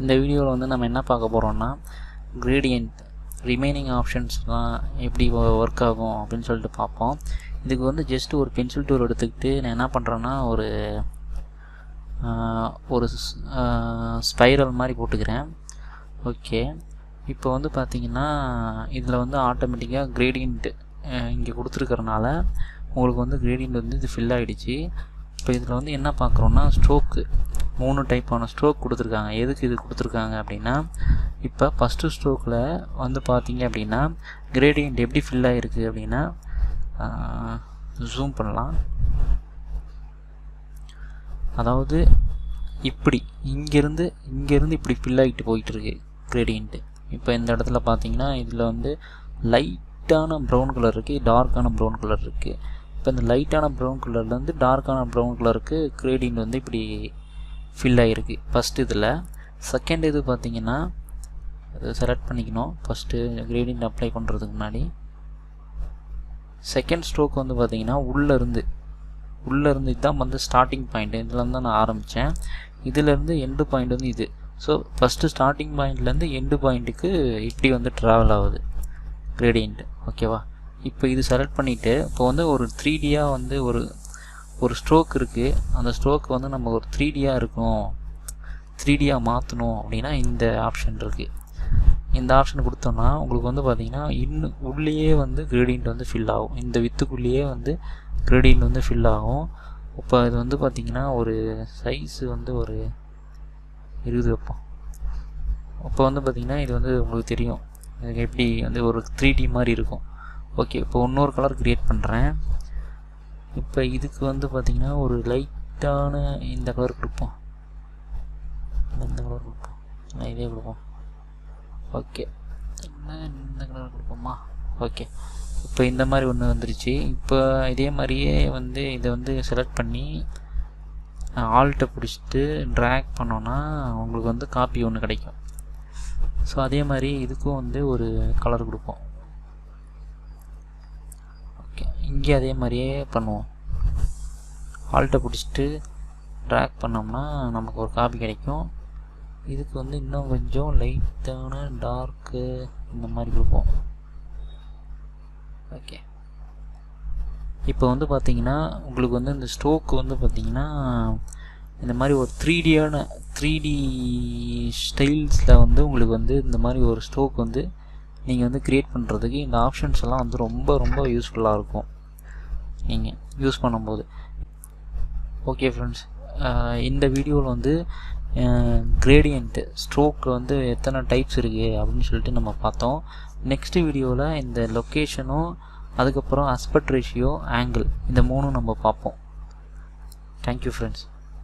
இந்த வீடியோவில் வந்து நம்ம என்ன பார்க்க போகிறோம்னா கிரேடியன்ட் ரிமைனிங் ஆப்ஷன்ஸ்லாம் எப்படி ஒர்க் ஆகும் அப்படின்னு சொல்லிட்டு பார்ப்போம். இதுக்கு வந்து ஜஸ்ட் ஒரு பென்சில் டூல் எடுத்துக்கிட்டு நான் என்ன பண்ணுறேன்னா ஒரு ஸ்பைரல் மாதிரி போட்டுக்கிறேன். ஓகே, இப்போ வந்து பார்த்திங்கன்னா இதில் வந்து ஆட்டோமேட்டிக்காக கிரேடியன்ட் இங்கே கொடுத்துருக்கறனால உங்களுக்கு வந்து கிரேடியன்ட் வந்து இது ஃபில் ஆகிடுச்சு. இப்போ இதில் வந்து என்ன பார்க்குறோன்னா ஸ்ட்ரோக்கு 3 டைப்பான ஸ்ட்ரோக் கொடுத்துருக்காங்க. எதுக்கு இது கொடுத்துருக்காங்க அப்படின்னா, இப்போ ஃபஸ்ட்டு ஸ்ட்ரோக்கில் வந்து பார்த்திங்க அப்படின்னா கிரேடியன்ட் எப்படி ஃபில் ஆகிருக்கு அப்படின்னா ஜூம் பண்ணலாம். அதாவது இப்படி இங்கேருந்து இப்படி ஃபில் ஆகிட்டு போயிட்டுருக்கு கிரேடியன்ட்டு. இப்போ இந்த இடத்துல பார்த்தீங்கன்னா இதில் வந்து லைட்டான ப்ரௌன் கலர் இருக்குது, டார்க்கான ப்ரௌன் கலர் இருக்குது. இப்போ இந்த லைட்டான ப்ரௌன் கலர்லேருந்து டார்க்கான ப்ரௌன் கலருக்கு கிரேடியன்ட் வந்து இப்படி ஃபில் ஆகிருக்கு ஃபஸ்ட்டு இதில். செகண்ட் இது பார்த்திங்கன்னா அதை செலக்ட் பண்ணிக்கணும். ஃபஸ்ட்டு கிரேடியன்ட் அப்ளை பண்ணுறதுக்கு முன்னாடி செகண்ட் ஸ்ட்ரோக் வந்து பார்த்திங்கன்னா உள்ளேருந்து இதுதான் வந்து ஸ்டார்டிங் பாயிண்ட். இதுலேருந்து தான் நான் ஆரம்பித்தேன். இதிலேருந்து எண்டு பாயிண்ட் வந்து இது. ஸோ ஃபஸ்ட்டு ஸ்டார்டிங் பாயிண்ட்லேருந்து எண்டு பாயிண்ட்டுக்கு இப்படி வந்து ட்ராவல் ஆகுது கிரேடியன்ட். ஓகேவா? இப்போ இது செலக்ட் பண்ணிவிட்டு இப்போ வந்து ஒரு 3Dயாக வந்து ஒரு ஸ்ட்ரோக் இருக்குது. அந்த ஸ்ட்ரோக் வந்து நம்ம ஒரு 3Dயாக இருக்கணும், 3Dயாக மாற்றணும் அப்படின்னா இந்த ஆப்ஷன் இருக்குது. இந்த ஆப்ஷன் கொடுத்தோன்னா உங்களுக்கு வந்து பார்த்திங்கன்னா இன்னும் உள்ளேயே வந்து கிரேடியன்ட் வந்து ஃபில் ஆகும். இந்த வித்துக்குள்ளேயே வந்து கிரேடியன்ட் வந்து ஃபில் ஆகும். இப்போ இது வந்து பார்த்திங்கன்னா ஒரு சைஸு வந்து ஒரு 20 வைப்போம். அப்போ வந்து பார்த்திங்கன்னா இது வந்து உங்களுக்கு தெரியும் இதுக்கு எப்படி வந்து ஒரு 3D மாதிரி இருக்கும். ஓகே, இப்போ இன்னொரு கலர் க்ரியேட் பண்ணுறேன். இப்போ இதுக்கு வந்து பார்த்திங்கன்னா ஒரு லைட்டான இந்த கலர் கொடுப்போம், இந்த கலர் கொடுப்போம், இதே கொடுப்போம். ஓகே, இந்த கலர் கொடுப்போமா? ஓகே, இப்போ இந்த மாதிரி ஒன்று வந்துருச்சு. இப்போ இதே மாதிரியே வந்து இதை வந்து செலக்ட் பண்ணி ஆல்ட்டை பிடிச்சிட்டு ட்ராக் பண்ணோன்னா உங்களுக்கு வந்து காப்பி ஒன்று கிடைக்கும். ஸோ அதே மாதிரி இதுக்கும் வந்து ஒரு கலர் கொடுப்போம். ஓகே, இங்கே அதே மாதிரியே பண்ணுவோம். ஆல்ட்டை பிடிச்சிட்டு ட்ராக் பண்ணோம்னா நமக்கு ஒரு காப்பி கிடைக்கும். இதுக்கு வந்து இன்னும் கொஞ்சம் லைட்டான டார்க்கு இந்த மாதிரி கொடுப்போம். ஓகே, இப்போ வந்து பார்த்திங்கன்னா உங்களுக்கு வந்து இந்த ஸ்ட்ரோக் வந்து பார்த்திங்கன்னா இந்த மாதிரி ஒரு 3D ஸ்டைல்ஸில் வந்து உங்களுக்கு வந்து இந்த மாதிரி ஒரு ஸ்ட்ரோக் வந்து நீங்கள் வந்து க்ரியேட் பண்ணுறதுக்கு இந்த ஆப்ஷன்ஸ் எல்லாம் வந்து ரொம்ப யூஸ்ஃபுல்லாக இருக்கும் நீங்கள் யூஸ் பண்ணும்போது. ஓகே ஃப்ரெண்ட்ஸ், இந்த வீடியோவில் வந்து கிரேடியன்ட்டு ஸ்ட்ரோக் வந்து எத்தனை டைப்ஸ் இருக்குது அப்படின்னு சொல்லிட்டு நம்ம பார்த்தோம். நெக்ஸ்ட் வீடியோவில் இந்த லொக்கேஷனும் அதுக்கப்புறம் ஆஸ்பெக்ட் ரேஷியோ, ஆங்கிள், இந்த 3 நம்ம பார்ப்போம். Thank you friends.